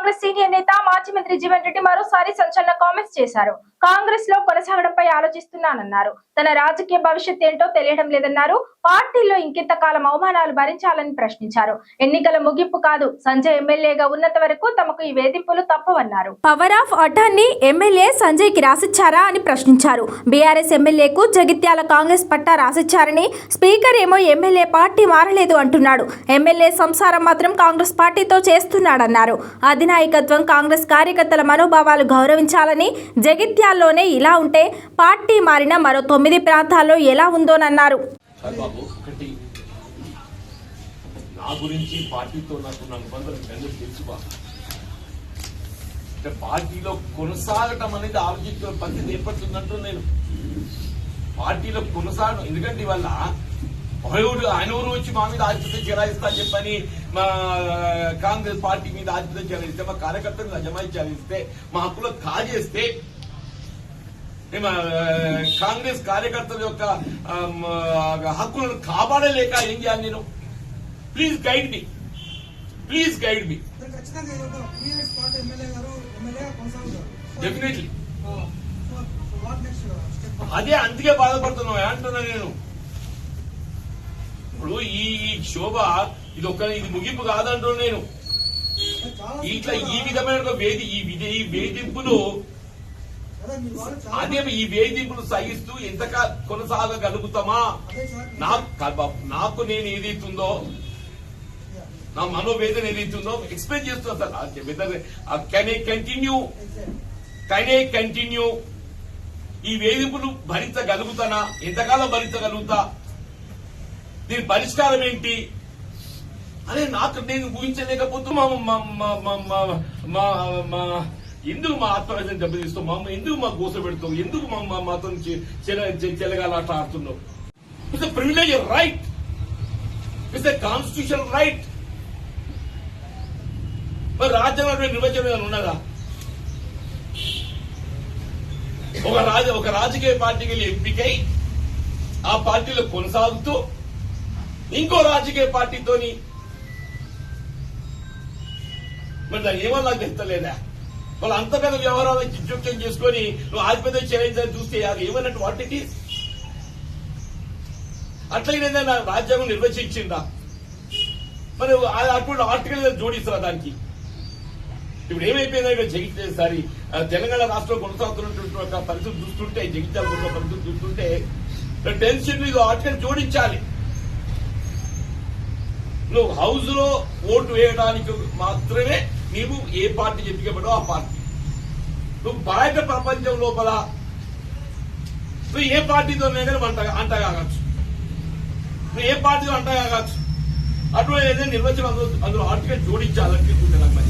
Congress senior నేత మాజీ మంత్రి జీవన్ రెడ్డి మరోసారి సంచలన కామెంట్స్ చేశారు. కాంగ్రెస్ లో కొనసాగడంపై ఆలోచిస్తున్నానన్నారు. తన రాజకీయ భవిష్యత్ ఏంటో తెలియడం లేదన్నారు. పార్టీలో ఇంకెంత కాలం అవమానాలు భరించాలని ప్రశ్నించారు. ఎన్నికల ముగింపు కాదు, సంజయ్ ఎమ్మెల్యేగా ఉన్నంత వరకు తమకు ఈ వేధింపులు తప్పవన్నారు. Power of attorney MLA Sanjay కి రాసిచ్చారా అని ప్రశ్నించారు. బీఆర్ఎస్ ఎమ్మెల్యేకు జగిత్యాల కాంగ్రెస్ పట్టా రాసిచ్చారని, స్పీకర్ ఏమో ఎమ్మెల్యే పార్టీ మారలేదు అంటున్నాడు. ఎమ్మెల్యే సంసారం మాత్రం కాంగ్రెస్ పార్టీతో చేస్తున్నాడన్నారు. అధినాయకత్వం కాంగ్రెస్ కార్యకర్తల మనోభావాలు గౌరవించాలని, జగిత్యాల్లోనే ఇలా ఉంటే పార్టీ మారిన మరో 9 ప్రాంతాల్లో ఎలా ఉందోనన్నారు. బాబు ఒకటి నా గురించి పార్టీతో నాకు అనుబంధం తెలుసు బాబు. పార్టీలో కొనసాగటం అనేది ఆలోచించిన పరిస్థితి ఏర్పడుతుందంటూ నేను పార్టీలో కొనసాగడం. ఎందుకంటే ఇవాళ ఆయన ఊరు వచ్చి మా మీద ఆధిపత్యం చెలాయిస్తా అని చెప్పని మా కాంగ్రెస్ పార్టీ మీద ఆధిపత్యం చెలాయిస్తే, మా కార్యకర్తలు అజమాయి చెలాయిస్తే, మా హక్కులో కాజేస్తే, కాంగ్రెస్ కార్యకర్తల యొక్క హక్కులను కాపాడలేక ఏం చేయాలి నేను? Please guide me, please guide me. Definitely అదే అందుకే బాధపడుతున్నావు అంటున్నా నేను. ఇప్పుడు ఈ శోభ ఇది ముగింపు కాదంటున్నా నేను. ఇట్లా ఈ విధమైన ఈ వేధింపులు అదే ఈ వేధింపులు సహిస్తూ ఎంతగా కొనసాగగలుగుతామా? నాకు నేను ఏదైతుందో, నా మనోవేదన ఏదైతుందో ఎక్స్ప్లెయిన్ చేస్తున్నా సార్. కెన్ ఐ కంటిన్యూ ఈ వేధింపులు భరించగలుగుతానా? ఎంతకాలం భరించగలుగుతా? దీని పరిష్కారం ఏంటి అనే నాకు నేను ఊహించలేకపోతూ ఎందుకు మా ఆత్మరాజ్యం దెబ్బతీస్తావు? ఎందుకు మా గోస పెడతావు? ఎందుకు మాతో చెలగాలాట ఆడుతున్నావు? It's a privilege right, it's a constitutional right. మరి రాజ్యాంగ నిర్వచనం ఉన్నదా? ఒక రాజకీయ పార్టీకి వెళ్ళి ఎంపికై ఆ పార్టీలో కొనసాగుతూ ఇంకో రాజకీయ పార్టీతోని మరి దాన్ని ఏమో నాకు తెస్తలేదా? వాళ్ళు అంత పెద్ద వ్యవహారాలను జోక్యం చేసుకుని నువ్వు ఆధిపత్యం చేయాలని చూస్తే అది ఏమన్నట్టు? What it is? అట్లయినా నా రాజ్యాంగం నిర్వచించిందా? మరి అటువంటి ఆర్టికల్ జోడిస్తారా దానికి? ఇప్పుడు ఏమైపోయిందంటే జగిత్యాల తెలంగాణ రాష్ట్రంలో కొనసాగుతున్నటువంటి పరిస్థితి చూస్తుంటే, జగిత్యాల పరిస్థితి చూస్తుంటే టెన్షన్ ఇది ఆర్టికల్ జోడించాలి. నువ్వు హౌస్ లో ఓటు వేయడానికి మాత్రమే నీవు ఏ పార్టీ ఎంపికపడో ఆ పార్టీ. నువ్వు బయట ప్రపంచం లోపల నువ్వు ఏ పార్టీతో అంటగాగచ్చు, నువ్వు ఏ పార్టీతో అంటగాగచ్చు. అటువంటి ఏదైనా నిర్వచనం అందులో ఆర్టికల్ జోడించాలనిపిస్తుంది నాకు.